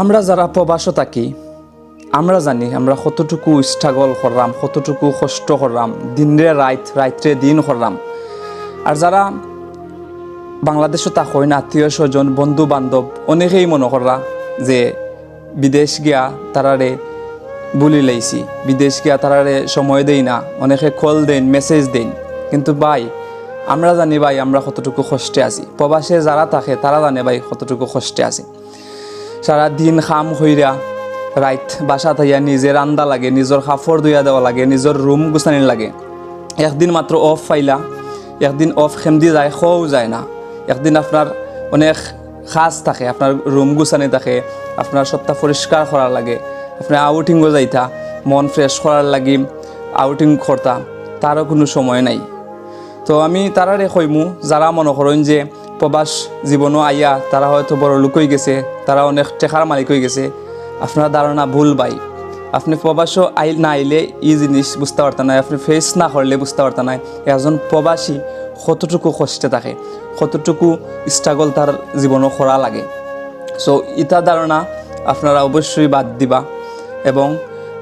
আমরা যারা প্রবাসে থাকি আমরা জানি আমরা কতটুকু স্ট্রাগল করলাম, কতটুকু কষ্ট করলাম, দিনরে রাত্রে দিন করলাম। আর যারা বাংলাদেশও তা হয় না, আত্মীয় স্বজন বন্ধু বান্ধব অনেকেই মনে করলা যে বিদেশ গিয়া তারারে বুলি লাইছি, বিদেশ গিয়া তারারে সময় দেই না, অনেকে কল দেন মেসেজ দেন। কিন্তু ভাই আমরা জানি ভাই আমরা কতটুকু কষ্টে আছি। প্রবাসে যারা থাকে তারা জানে ভাই কতটুকু কষ্টে আছি। সারা দিন খাম হইরা রাইত বাসা থাইয়া নিজের রান্দা লাগে, নিজের কাপড় ধুইয়া দেওয়া লাগে, নিজের রুম গুছানি লাগে। একদিন মাত্র অফ পাইলা, একদিন অফ খেমদি যায়, খোও যায় না। একদিন আপনার অনেক খাস থাকে, আপনার রুম গুছানি থাকে, আপনার সপ্তাহ পরিষ্কার করার লাগে, আপনার আউটিংও যাইতা, মন ফ্রেশ করার লাগি আউটিং করতা, তারও কোনো সময় নাই। তো আমি তারারে কইমু যারা মনে করেন যে প্রবাস জীবনও আইয়া তারা হয়তো বড় লোক হয়ে গেছে, তারা অনেক টেকার মালিক হয়ে গেছে, আপনার ধারণা ভুল ভাই। আপনি প্রবাসও না আইলে এই জিনিস বুঝতে পারতেন না, আপনি ফেস না করলে বুঝতে পারতেন না একজন প্রবাসী কতটুকু কষ্টে থাকে, কতটুকু স্ট্রাগল তার জীবনও করা লাগে। সো ইটা ধারণা আপনারা অবশ্যই বাদ দিবা এবং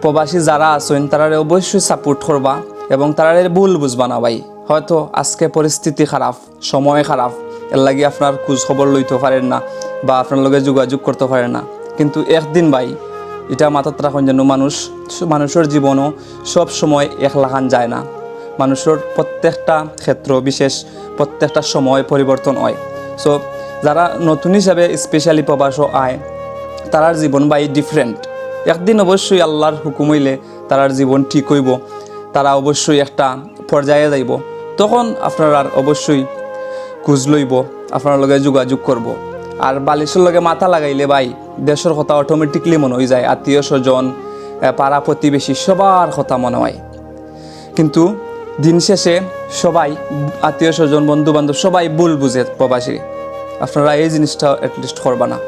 প্রবাসী যারা আছেন তারারে অবশ্যই সাপোর্ট করবা এবং তারারে ভুল বুঝবা না ভাই। হয়তো আজকে পরিস্থিতি খারাপ, সময় খারাপ, এর লাগি আপনার খোঁজ খবর লইতে পারেন না বা আপনার লগে যোগাযোগ করতে পারেন না। কিন্তু একদিন ভাই এটা মাথাত রাখুন যেন মানুষের জীবনও সব সময় একলাখান যায় না। মানুষের প্রত্যেকটা ক্ষেত্র বিশেষ প্রত্যেকটা সময় পরিবর্তন হয়। সো যারা নতুন হিসাবে স্পেশালি প্রবাসও আয় তারার জীবন ভাই ডিফারেন্ট। একদিন অবশ্যই আল্লাহর হুকুম হইলে তারার জীবন ঠিক হইব, তারা অবশ্যই একটা পর্যায়ে যাইব, তখন আপনারা অবশ্যই খোঁজ লইব, আপনার লগে যোগাযোগ করব। আর বালিশের লগে মাথা লাগাইলে ভাই দেশের কথা অটোমেটিকলি মনে হয়ে যায়, আত্মীয় স্বজন পাড়া প্রতিবেশী সবার কথা মনে হয়। কিন্তু দিন শেষে সবাই আত্মীয় স্বজন বন্ধু বান্ধব সবাই ভুল বুঝে প্রবাসী। আপনারা এই জিনিসটা অ্যাটলিস্ট করবা না।